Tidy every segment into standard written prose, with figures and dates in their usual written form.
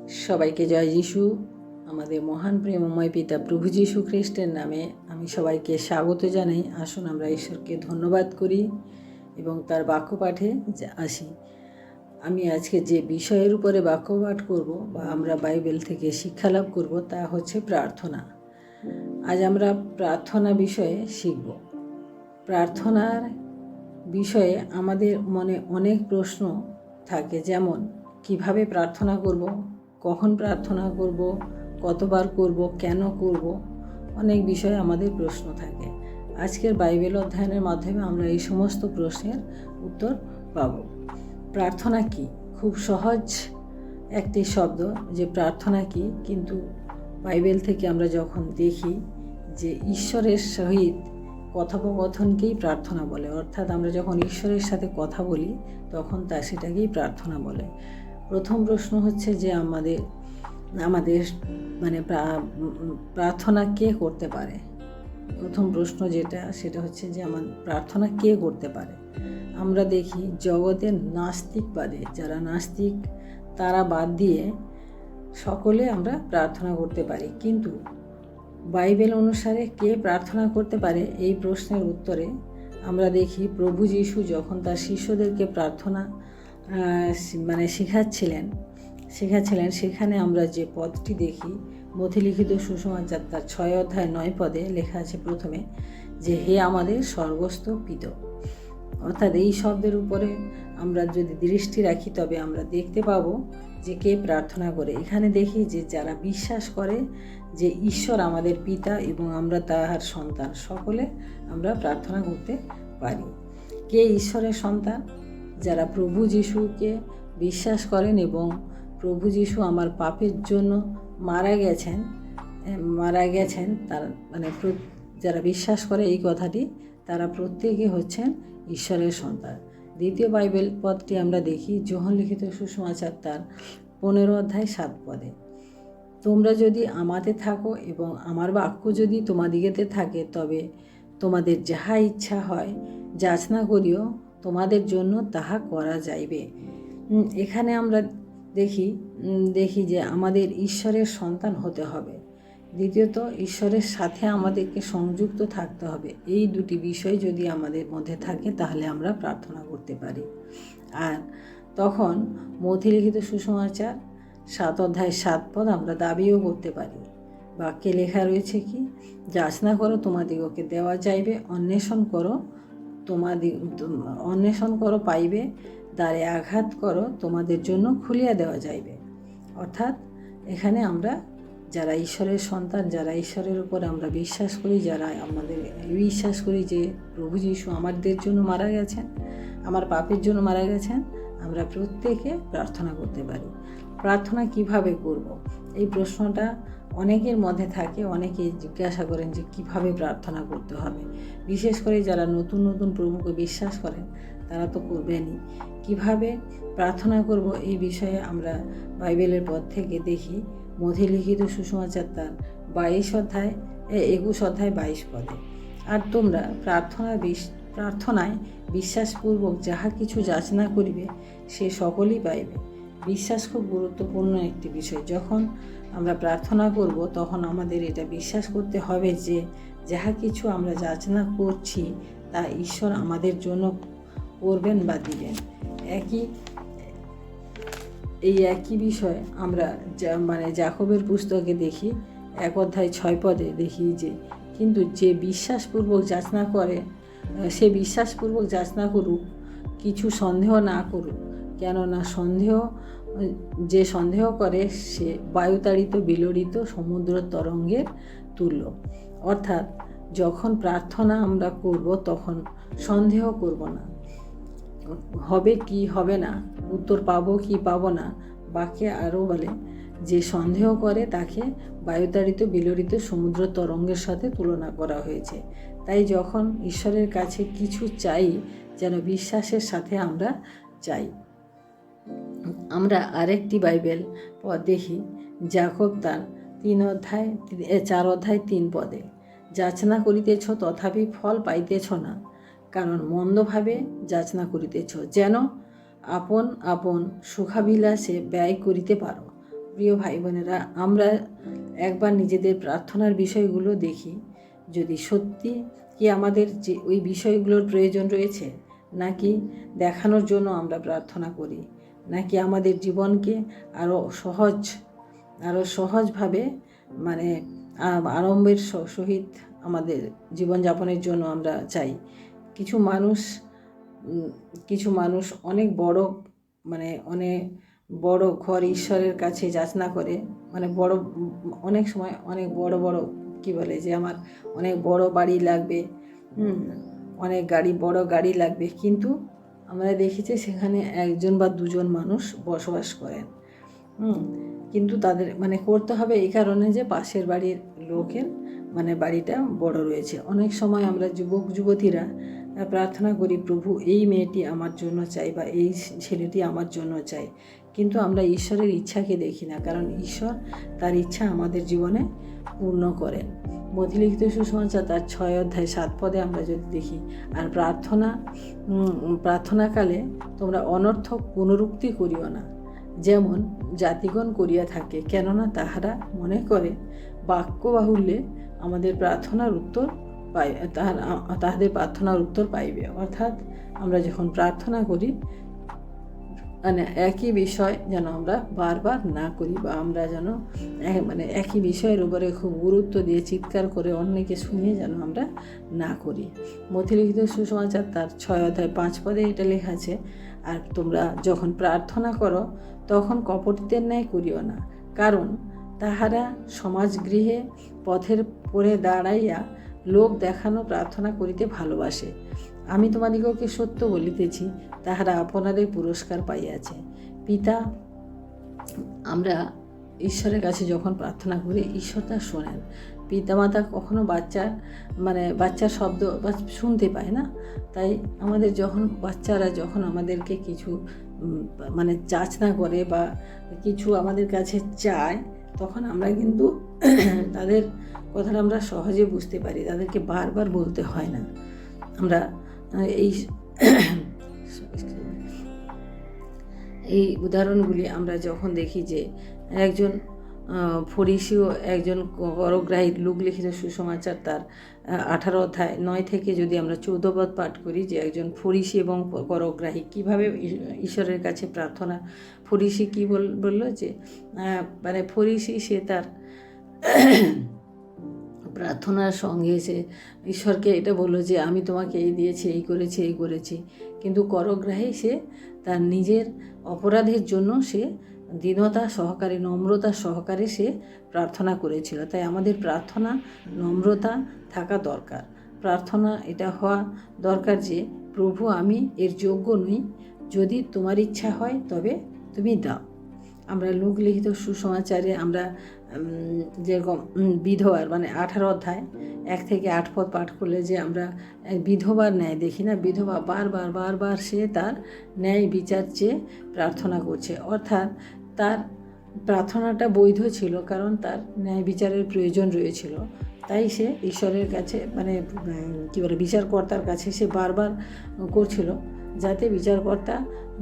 সবাইকে জয় যিশু। আমাদের মহান প্রেমময় পিতা প্রভু যীশু খ্রিস্টের নামে আমি সবাইকে স্বাগত জানাই। আসুন আমরা ঈশ্বরকে ধন্যবাদ করি এবং তার বাক্য পাঠে আসি। আমি আজকে যে বিষয়ের উপরে বাক্য পাঠ করব বা আমরা বাইবেল থেকে শিক্ষা লাভ করব তা হচ্ছে প্রার্থনা। আজ আমরা প্রার্থনা বিষয়ে শিখব। প্রার্থনার বিষয়ে আমাদের মনে অনেক প্রশ্ন থাকে, যেমন কিভাবে প্রার্থনা করব, কখন প্রার্থনা করব, কতবার করব, কেন করব, অনেক বিষয়ে আমাদের প্রশ্ন থাকে। আজকের বাইবেল অধ্যয়নের মাধ্যমে আমরা এই সমস্ত প্রশ্নের উত্তর পাব। প্রার্থনা কি? খুব সহজ একটি শব্দ যে প্রার্থনা কি, কিন্তু বাইবেল থেকে আমরা যখন দেখি যে ঈশ্বরের সহিত কথোপকথনকেই প্রার্থনা বলে, অর্থাৎ আমরা যখন ঈশ্বরের সাথে কথা বলি তখন সেটাকেই প্রার্থনা বলে। প্রথম প্রশ্ন হচ্ছে যে আমাদের প্রার্থনা কে করতে পারে। প্রথম প্রশ্ন সেটা হচ্ছে যে প্রার্থনা কে করতে পারে। আমরা দেখি জগতের নাস্তিকবাদে, যারা নাস্তিক তারা বাদ দিয়ে সকলে আমরা প্রার্থনা করতে পারি, কিন্তু বাইবেল অনুসারে কে প্রার্থনা করতে পারে এই প্রশ্নের উত্তরে আমরা দেখি প্রভু যীশু যখন তার শিষ্যদেরকে প্রার্থনা শেখাচ্ছিলেন, সেখানে আমরা যে পদটি দেখি, মথিলিখিত সুসমাচার তার 6 অধ্যায় 9 পদে লেখা আছে প্রথমে যে হে আমাদের স্বর্গস্থ পিতা। অর্থাৎ এই শব্দের উপরে আমরা যদি দৃষ্টি রাখি তবে আমরা দেখতে পাবো যে কে প্রার্থনা করে। এখানে দেখি যে যারা বিশ্বাস করে যে ঈশ্বর আমাদের পিতা এবং আমরা তাহার সন্তান, সকলে আমরা প্রার্থনা করতে পারি। কে ঈশ্বরের সন্তান? যারা প্রভু যীশুকে বিশ্বাস করেন এবং প্রভু যীশু আমার পাপের জন্য মারা গেছেন তার যারা বিশ্বাস করে এই কথাটি, তারা প্রত্যেকে হচ্ছেন ঈশ্বরের সন্তান। দ্বিতীয় বাইবেল পদটি আমরা দেখি যোহন লিখিত সুসমাচার তার 15 অধ্যায় 7 পদে, তোমরা যদি আমাতে থাকো এবং আমার বাক্য যদি তোমাদিগতে থাকে তবে তোমাদের যাহা ইচ্ছা হয় যাচনা করিও, তোমাদের জন্য তাহা করা যাইবে। এখানে আমরা দেখি যে আমাদের ঈশ্বরের সন্তান হতে হবে। দ্বিতীয়ত, ঈশ্বরের সাথে আমাদেরকে সংযুক্ত থাকতে হবে। এই দুটি বিষয় যদি আমাদের মধ্যে থাকে তাহলে আমরা প্রার্থনা করতে পারি। আর তখন মথিলিখিত সুসমাচার 7 অধ্যায় 7 পদ আমরা দাবিও করতে পারি। বাক্যে লেখা রয়েছে কি, যাচনা করো তোমাদিগকে দেওয়া যাইবে, অন্বেষণ করো পাইবে, দ্বারে আঘাত করো তোমাদের জন্য খুলিয়া দেওয়া যাইবে। অর্থাৎ এখানে আমরা যারা ঈশ্বরের সন্তান, যারা ঈশ্বরের উপর আমরা বিশ্বাস করি, যারা আমাদের বিশ্বাস করি যে প্রভু যীশু আমাদের জন্য মারা গেছেন, আমার পাপের জন্য মারা গেছেন, আমরা প্রত্যেকে প্রার্থনা করতে পারি। প্রার্থনা কিভাবে করব? এই প্রশ্নটা অনেকের মধ্যে থাকে। অনেকে জিজ্ঞাসা করেন যে কিভাবে প্রার্থনা করতে হবে। বিশেষ করে যারা নতুন প্রভুকে বিশ্বাস করেন তারা তো করবেনই। কিভাবে প্রার্থনা করব এই বিষয়ে আমরা বাইবেলের পদ থেকে দেখি মথিলিখিত সুসমাচার তার 21 অধ্যায় 22 পদে, আর তোমরা প্রার্থনায় বিশ্বাসপূর্বক যাহা কিছু যাচনা করিবে সে সকলই পাইবে। বিশ্বাস খুব গুরুত্বপূর্ণ একটি বিষয়। যখন আমরা প্রার্থনা করব তখন আমাদের এটা বিশ্বাস করতে হবে যে যাহা কিছু আমরা যাচনা করছি তা ঈশ্বর আমাদের জন্য করবেন বা দিবেন। এই একই বিষয় আমরা যাকবের পুস্তকে দেখি 1 অধ্যায় 6 পদে দেখি যে কিন্তু যে বিশ্বাসপূর্বক যাচনা করে সে বিশ্বাসপূর্বক যাচনা করুক, কিছু সন্দেহ না করুক, কেননা যে সন্দেহ করে সে বায়ুতাড়িত বিলড়িত সমুদ্র তরঙ্গের তুল্য। অর্থাৎ যখন প্রার্থনা আমরা করব তখন সন্দেহ করব না, হবে কি হবে না, উত্তর পাবো কি পাবো না। বাক্যে আরও বলে যে সন্দেহ করে তাকে বায়ুতাড়িত বিলড়িত সমুদ্র তরঙ্গের সাথে তুলনা করা হয়েছে। তাই যখন ঈশ্বরের কাছে কিছু চাই যেন বিশ্বাসের সাথে আমরা চাই। আমরা আরেকটি বাইবেল পদ দেখি যাকব তার 4 অধ্যায় 3 পদে, যাচনা করিতেছ তথাপি ফল পাইতেছ না, কারণ মন্দভাবে যাচনা করিতেছ, যেন আপন সুখাবিলাসে ব্যয় করিতে পারো। প্রিয় ভাই বোনেরা, আমরা একবার নিজেদের প্রার্থনার বিষয়গুলো দেখি, যদি সত্যি কি আমাদের যে ওই বিষয়গুলোর প্রয়োজন রয়েছে, নাকি দেখানোর জন্য আমরা প্রার্থনা করি, নাকি আমাদের জীবনকে আরও সহজভাবে মানে আরম্ভের সহিত আমাদের জীবনযাপনের জন্য আমরা চাই। কিছু মানুষ অনেক বড় ঘর ঈশ্বরের কাছে যাচনা করে, অনেক সময় অনেক বড় কি বলে যে আমার অনেক বড় বাড়ি লাগবে, অনেক বড় গাড়ি লাগবে, কিন্তু আমরা দেখেছি সেখানে একজন বা দুজন মানুষ বসবাস করেন। কিন্তু তাদের করতে হবে এই কারণে যে পাশের বাড়ির লোকের বাড়িটা বড় রয়েছে। অনেক সময় আমরা যুবক যুবতীরা প্রার্থনা করি, প্রভু এই মেয়েটি আমার জন্য চাই বা এই ছেলেটি আমার জন্য চাই, কিন্তু আমরা ঈশ্বরের ইচ্ছাকে দেখি না, কারণ ঈশ্বর তার ইচ্ছা আমাদের জীবনে পূর্ণ করেন। মথিলিখিত সুসমাচার তার 6 অধ্যায় 7 পদে আমরা যদি দেখি, আর প্রার্থনাকালে তোমরা অনর্থক পুনরুক্তি করিও না, যেমন জাতিগণ করিয়া থাকে, কেননা তাহারা মনে করে বাক্য বাহুল্যে আমাদের প্রার্থনার উত্তর তাহাদের প্রার্থনার উত্তর পাইবে। অর্থাৎ আমরা যখন প্রার্থনা করি একই বিষয় যেন আমরা বারবার না করি, বা আমরা যেন একই বিষয়ের উপরে খুব গুরুত্ব দিয়ে চিৎকার করে অন্যকে শুনিয়ে যেন আমরা না করি। মথিলিখিত সুসমাচার তার 6 অধ্যায় 5 পদে এটা লেখা আছে, আর তোমরা যখন প্রার্থনা করো তখন কপটীদের ন্যায় করিও না, কারণ তাহারা সমাজগৃহে পথের পরে দাঁড়াইয়া লোক দেখানো প্রার্থনা করিতে ভালোবাসে। আমি তোমাদিগকে সত্য বলিতেছি, তাহারা আপনাদের পুরস্কার পাইয়াছে। পিতা, আমরা ঈশ্বরের কাছে যখন প্রার্থনা করি ঈশ্বর তা শোনেন। পিতামাতা কখনো বাচ্চার শব্দ শুনতে পায় না, তাই আমাদের বাচ্চারা যখন আমাদেরকে কিছু যাচনা করে বা কিছু আমাদের কাছে চায়, তখন আমরা কিন্তু তাদের কথাটা আমরা সহজে বুঝতে পারি, তাদেরকে বারবার বলতে হয় না। আমরা এই উদাহরণগুলি আমরা যখন দেখি যে একজন ফরিসি ও একজন করগ্রাহী, লুক লিখিত সুসমাচার তার 18 অধ্যায় 9 থেকে যদি আমরা 14 পদ পাঠ করি, যে একজন ফরিসি এবং করগ্রাহী কীভাবে ঈশ্বরের কাছে প্রার্থনা, ফরিসি কী বলল যে ফরিসি সে তার প্রার্থনার সঙ্গে সে ঈশ্বরকে এটা বললো যে আমি তোমাকে এই দিয়েছি, এই করেছি, কিন্তু করগ্রাহী সে তার নিজের অপরাধের জন্য সে দীনতা সহকারে, নম্রতা সহকারে সে প্রার্থনা করেছিল। তাই আমাদের প্রার্থনা নম্রতা থাকা দরকার। প্রার্থনা এটা হওয়া দরকার যে প্রভু আমি এর যোগ্য নই, যদি তোমার ইচ্ছা হয় তবে তুমি দাও। আমরা লুক লিখিত সুসমাচারে আমরা যেরকম বিধবার 18 অধ্যায় 1 থেকে 8 পদ পাঠ করলে যে আমরা বিধবার ন্যায় দেখি না, বিধবা বারবার সে তার ন্যায় বিচার চেয়ে প্রার্থনা করছে, অর্থাৎ তার প্রার্থনাটা বৈধ ছিল, কারণ তার ন্যায় বিচারের প্রয়োজন রয়েছিল। তাই সে ঈশ্বরের কাছে বিচারকর্তার কাছে সে বারবার করছিল, যাতে বিচারকর্তা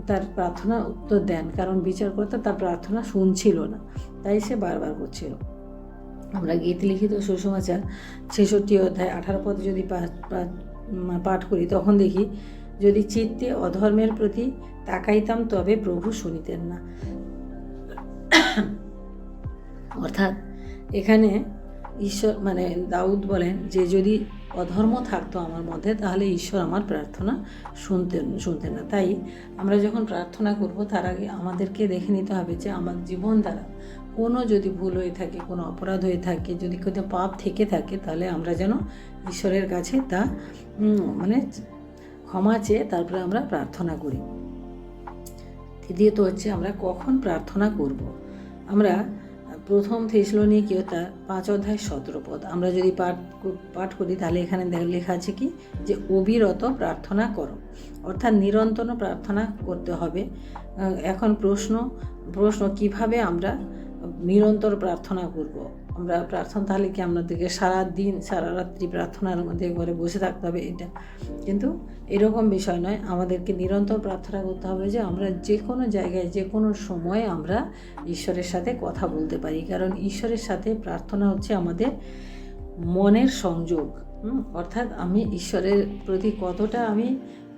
তার প্রার্থনা উত্তর দেন, কারণ বিচারকর্তা তার প্রার্থনা শুনছিল না, তাই সে বারবার করছিল। আমরা গীত লিখিত সুসমাচার 66 অধ্যায় 18 পদ যদি পাঠ করি, তখন দেখি, যদি চিত্তে অধর্মের প্রতি তাকাইতাম তবে প্রভু শুনিতেন না। অর্থাৎ এখানে ঈশ্বর দাউদ বলেন যে যদি অধর্ম থাকতো আমার মধ্যে, তাহলে ঈশ্বর আমার প্রার্থনা শুনতেন না। তাই আমরা যখন প্রার্থনা করব, তার আগে আমাদেরকে দেখে নিতে হবে যে আমার জীবন দ্বারা কোনো যদি ভুল হয়ে থাকে, কোনো অপরাধ হয়ে থাকে, যদি কোনো পাপ থেকে থাকে, তাহলে আমরা যেন ঈশ্বরের কাছে তা ক্ষমা চেয়ে তারপরে আমরা প্রার্থনা করি। তৃতীয়ত হচ্ছে আমরা কখন প্রার্থনা করব। আমরা 1 থেসলোনিকীয় তার 5 অধ্যায় 17 পদ আমরা যদি পাঠ করি, তাহলে এখানে লেখা আছে কি, যে অবিরত প্রার্থনা করো, অর্থাৎ নিরন্তর প্রার্থনা করতে হবে। এখন প্রশ্ন কিভাবে আমরা নিরন্তর প্রার্থনা করব। আমরা প্রার্থনা, তাহলে কি আমাদেরকে সারা দিন সারা রাত্রি প্রার্থনার মধ্যে ঘরে বসে থাকতে হবে? এটা কিন্তু এরকম বিষয় নয়। আমাদেরকে নিরন্তর প্রার্থনা করতে হবে যে আমরা যে কোনো জায়গায় যে কোনো সময়ে আমরা ঈশ্বরের সাথে কথা বলতে পারি, কারণ ঈশ্বরের সাথে প্রার্থনা হচ্ছে আমাদের মনের সংযোগ। অর্থাৎ আমি ঈশ্বরের প্রতি কতটা আমি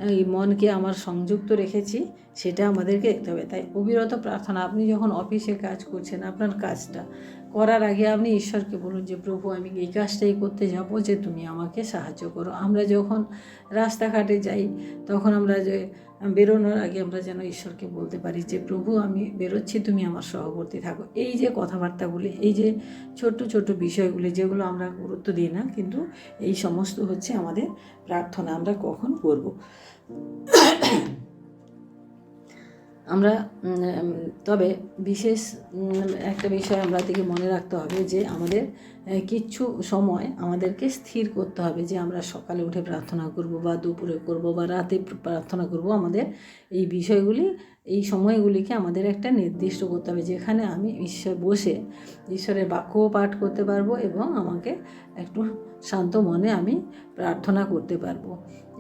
এই মনকে আমার সংযুক্ত রেখেছি সেটা আমাদেরকে দেখতে হবে। তাই অবিরত প্রার্থনা। আপনি যখন অফিসে কাজ করছেন, আপনার কাজটা করার আগে আপনি ঈশ্বরকে বলুন যে প্রভু আমি এই কাজটাই করতে যাব, যে তুমি আমাকে সাহায্য করো। আমরা যখন রাস্তাঘাটে যাই তখন আমরা যে বেরোনোর আগে আমরা যেন ঈশ্বরকে বলতে পারি যে প্রভু আমি বেরোচ্ছি, তুমি আমার সহবর্তী থাকো। এই যে কথাবার্তাগুলি, এই যে ছোট্ট ছোট্ট বিষয়গুলি যেগুলো আমরা গুরুত্ব দিই না, কিন্তু এই সমস্ত হচ্ছে আমাদের প্রার্থনা। আমরা কখন করব? আমরা তবে বিশেষ একটা বিষয় আমাদেরকে মনে রাখতে হবে যে আমাদের কিছু সময় আমাদেরকে স্থির করতে হবে যে আমরা সকালে উঠে প্রার্থনা করব বা দুপুরে করব বা রাতে প্রার্থনা করব। আমাদের এই বিষয়গুলি, এই সময়গুলিকে আমাদের একটা নির্দিষ্ট করতে হবে যেখানে আমি বসে ঈশ্বরের বাক্যও পাঠ করতে পারবো এবং আমাকে একটু শান্ত মনে আমি প্রার্থনা করতে পারবো,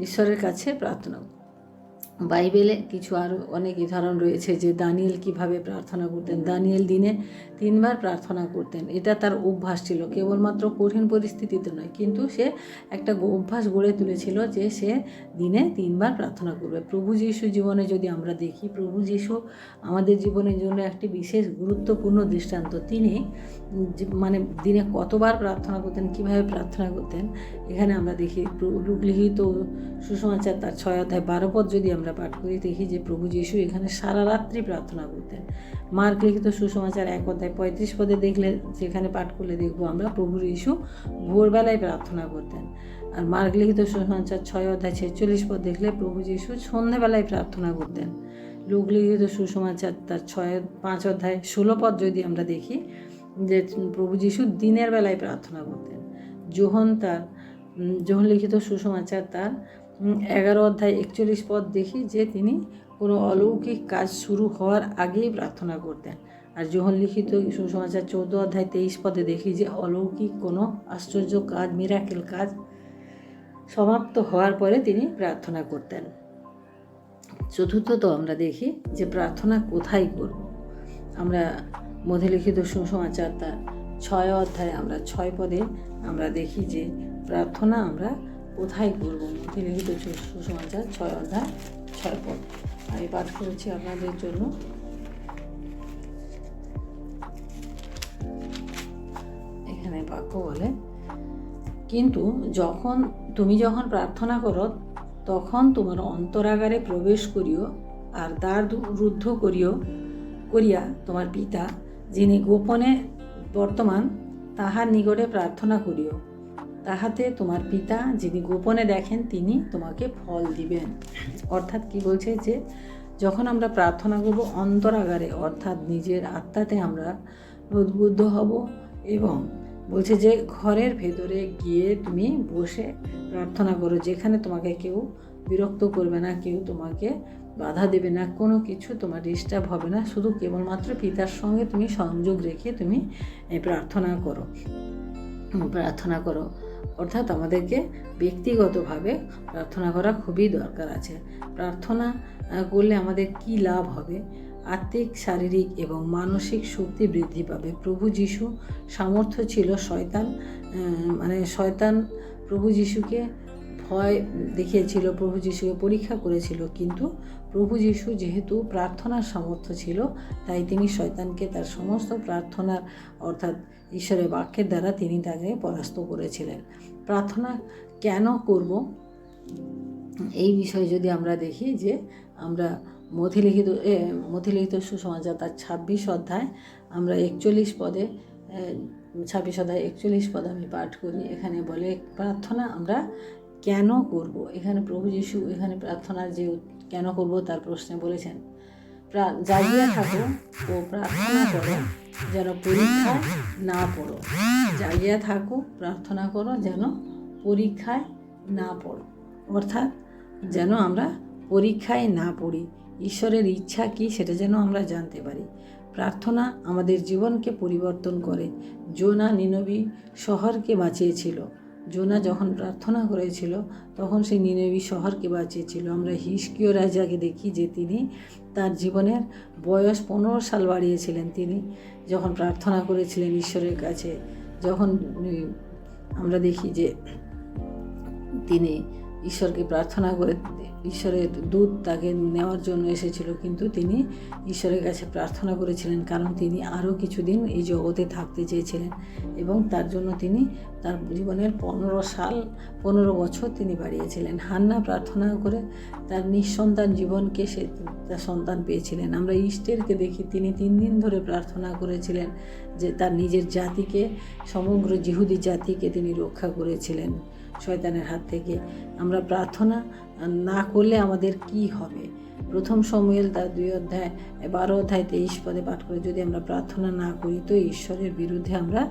ঈশ্বরের কাছে প্রার্থনা। বাইবেলে কিছু আরও অনেক উদাহরণ রয়েছে যে দানিয়েল কিভাবে প্রার্থনা করতেন। দানিয়েল দিনে 3 বার প্রার্থনা করতেন। এটা তার অভ্যাস ছিল, কেবলমাত্র কঠিন পরিস্থিতিতে নয়, কিন্তু সে একটা অভ্যাস গড়ে তুলেছিল যে সে দিনে 3 বার প্রার্থনা করবে। প্রভু যীশু জীবনে যদি আমরা দেখি, প্রভু যীশু আমাদের জীবনের জন্য একটি বিশেষ গুরুত্বপূর্ণ দৃষ্টান্ত। তিনি মানে দিনে কতবার প্রার্থনা করতেন, কিভাবে প্রার্থনা করতেন, এখানে আমরা দেখি লূকা লিখিত সুসমাচার তার 6 অধ্যায় 12 পদ যদি আমরা পাঠ করি, দেখি যে প্রভু যীশু এখানে সারা রাত্রি প্রার্থনা করতেন। মার্ক লিখিত সুসমাচার 1 অধ্যায় 35 পদে দেখলে, যেখানে পাঠ করলে দেখবো আমরা প্রভু যীশু ভোরবেলায় প্রার্থনা করতেন। আর মার্ক লিখিত সুসমাচার 6 অধ্যায় 46 পদ দেখলে প্রভু যীশু সন্ধ্যেবেলায় প্রার্থনা করতেন। লূকা লিখিত সুসমাচার তার 5 অধ্যায় 16 পদ যদি আমরা দেখি যে প্রভু যীশু দিনের বেলায় প্রার্থনা করতেন। যোহন লিখিত সুসমাচার তার 11 অধ্যায় 41 পদ দেখি যে তিনি কোনো অলৌকিক কাজ শুরু হওয়ার আগেই প্রার্থনা করতেন। আর যোহন লিখিত সুসমাচার 14 অধ্যায় 23 পদে দেখি যে অলৌকিক কোনো আশ্চর্য কাজ, মিরাকেল কাজ সমাপ্ত হওয়ার পরে তিনি প্রার্থনা করতেন। চতুর্থত আমরা দেখি যে প্রার্থনা কোথায় করব। আমরা মধ্যলিখিত সুসমাচার তার 6 অধ্যায় আমরা 6 পদে আমরা দেখি যে প্রার্থনা আমরা কোথায় করব। মধ্যলিখিত সুসমাচার 6 অধ্যায় 6 পদ আমি পাঠ করেছি আপনাদের জন্য। এখানে বাক্য বলে, কিন্তু তুমি যখন প্রার্থনা করো তখন তোমার অন্তরাগারে প্রবেশ করিও, আর দ্বার রুদ্ধ করিয়া তোমার পিতা যিনি গোপনে বর্তমান তাহার নিকটে প্রার্থনা করিও, তাহাতে তোমার পিতা যিনি গোপনে দেখেন তিনি তোমাকে ফল দিবেন। অর্থাৎ কি বলছে যে যখন আমরা প্রার্থনা করব অন্তরাগারে, অর্থাৎ নিজের আত্মাতে আমরা উদ্বুদ্ধ হব, এবং বলছে যে ঘরের ভেতরে গিয়ে তুমি বসে প্রার্থনা করো, যেখানে তোমাকে কেউ বিরক্ত করবে না, কেউ তোমাকে বাধা দেবে না, কোনো কিছু তোমার ডিস্টার্ব হবে না, শুধু কেবলমাত্র পিতার সঙ্গে তুমি সংযোগ রেখে তুমি প্রার্থনা করো। অর্থাৎ আমাদেরকে ব্যক্তিগতভাবে প্রার্থনা করা খুবই দরকার আছে। প্রার্থনা করলে আমাদের কি লাভ হবে? আত্মিক, শারীরিক এবং মানসিক শক্তি বৃদ্ধি পাবে। প্রভু যীশু সামর্থ্য ছিল, শয়তান প্রভু যীশুকে ভয় দেখিয়েছিল, প্রভু যীশুকে পরীক্ষা করেছিল, কিন্তু প্রভু যীশু যেহেতু প্রার্থনার সামর্থ্য ছিল, তাই তিনি শয়তানকে তার সমস্ত প্রার্থনার অর্থাৎ ঈশ্বরের বাক্যের দ্বারা তিনি তাকে পরাস্ত করেছিলেন। প্রার্থনা কেন করব এই বিষয়ে যদি আমরা দেখি যে আমরা মথিলিখিত সুসমাচার তার 26 অধ্যায় আমরা 41 পদে 26 অধ্যায় 41 পদ আমি পাঠ করি। এখানে বলে প্রার্থনা আমরা কেন করব। এখানে প্রভু যীশু এখানে প্রার্থনার যে কেন করব তার প্রশ্নে বলেছেন, জাগিয়া থাকো ও প্রার্থনা করো যেন পরীক্ষায় না পড়ো। জাগিয়া থাকো, প্রার্থনা করো যেন পরীক্ষায় না পড়ো। অর্থাৎ যেন আমরা পরীক্ষায় না পড়ি, ঈশ্বরের ইচ্ছা কী সেটা যেন আমরা জানতে পারি। প্রার্থনা আমাদের জীবনকে পরিবর্তন করে। জোনা নিনবী শহরকে বাঁচিয়েছিল। জোনা যখন প্রার্থনা করেছিল তখন সেই নিনবী শহরকে বাঁচিয়েছিল। আমরা হিজকিয়া রাজাকে দেখি যে তিনি তার জীবনের বয়স 15 সাল বাড়িয়েছিলেন। তিনি যখন প্রার্থনা করেছিলেন ঈশ্বরের কাছে, যখন আমরা দেখি যে তিনি ঈশ্বরকে প্রার্থনা করে, ঈশ্বরের দূত তাকে নেওয়ার জন্য এসেছিল, কিন্তু তিনি ঈশ্বরের কাছে প্রার্থনা করেছিলেন কারণ তিনি আরও কিছুদিন এই জগতে থাকতে চেয়েছিলেন এবং তার জন্য তিনি তার জীবনের 15 বছর তিনি বাড়িয়েছিলেন। হান্না প্রার্থনা করে তার নিঃসন্তান জীবনকে সে তার সন্তান পেয়েছিলেন। আমরা ইস্টেরকে দেখি, তিনি 3 দিন ধরে প্রার্থনা করেছিলেন যে তার নিজের জাতিকে, সমগ্র জিহুদি জাতিকে তিনি রক্ষা করেছিলেন শয়তানের হাত থেকে। আমরা প্রার্থনা না করলে আমাদের কি হবে? প্রথম শমূয়েল তার 2 অধ্যায় 12 অধ্যায় 23 পদে পাঠ করে, যদি আমরা প্রার্থনা না করি তো ঈশ্বরের বিরুদ্ধে আমরা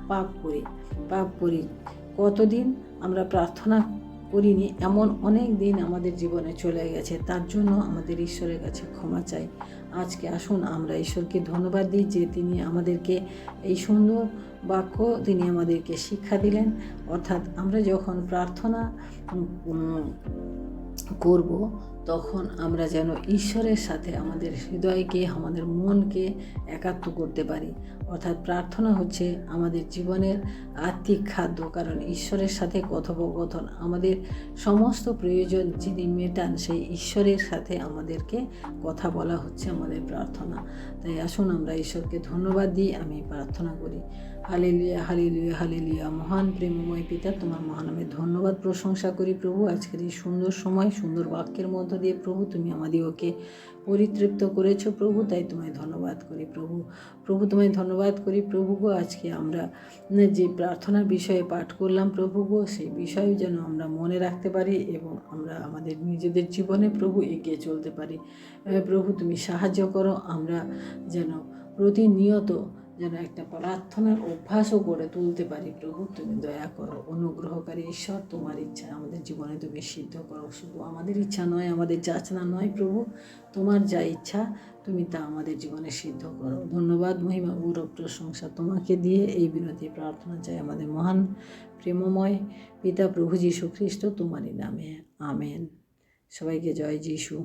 পাপ করি। কতদিন আমরা প্রার্থনা করিনি, এমন অনেক দিন আমাদের জীবনে চলে গেছে। তার জন্য আমাদের ঈশ্বরের কাছে ক্ষমা চাই। আজকে আসুন আমরা ঈশ্বরকে ধন্যবাদ দিই যে তিনি আমাদেরকে এই সুন্দর বাক্য তিনি আমাদেরকে শিক্ষা দিলেন। অর্থাৎ আমরা যখন প্রার্থনা করব তখন আমরা যেন ঈশ্বরের সাথে আমাদের হৃদয়কে, আমাদের মনকে একাত্ম করতে পারি। অর্থাৎ প্রার্থনা হচ্ছে আমাদের জীবনের আত্মিক খাদ্য, কারণ ঈশ্বরের সাথে কথোপকথন, আমাদের সমস্ত প্রয়োজন যিনি মেটান সেই ঈশ্বরের সাথে আমাদেরকে কথা বলা হচ্ছে আমাদের প্রার্থনা। তাই আসুন আমরা ঈশ্বরকে ধন্যবাদ দিই। আমি প্রার্থনা করি। Hallelujah, hallelujah, hallelujah. মহান প্রেমময় পিতা, তোমার মহানামে ধন্যবাদ প্রশংসা করি প্রভু। আজকের এই সুন্দর সময়, সুন্দর বাক্যের মধ্য দিয়ে প্রভু তুমি আমাদেরকে পরিতৃপ্ত করেছো প্রভু, তাই তোমায় ধন্যবাদ করি প্রভু তোমায় ধন্যবাদ করি প্রভু গো। আজকে আমরা যে প্রার্থনার বিষয়ে পাঠ করলাম প্রভু গো, সেই বিষয় যেন আমরা মনে রাখতে পারি এবং আমরা আমাদের নিজেদের জীবনে প্রভু এগিয়ে চলতে পারি। প্রভু তুমি সাহায্য করো, আমরা যেন প্রতিনিয়ত যেন একটা প্রার্থনার অভ্যাসও গড়ে তুলতে পারি প্রভু। তুমি দয়া করো, অনুগ্রহকারী ঈশ্বর, তোমার ইচ্ছা আমাদের জীবনে তুমি সিদ্ধ করো। শুধু আমাদের ইচ্ছা নয়, আমাদের যাচনা নয় প্রভু, তোমার যা ইচ্ছা তুমি তা আমাদের জীবনে সিদ্ধ করো। ধন্যবাদ, মহিমা, গৌরব, প্রশংসা তোমাকে দিয়ে এই বিনতি প্রার্থনা চাই আমাদের মহান প্রেমময় পিতা প্রভু যীশু খ্রিস্ট তোমারই নামে, আমেন। সবাইকে জয় যীশু।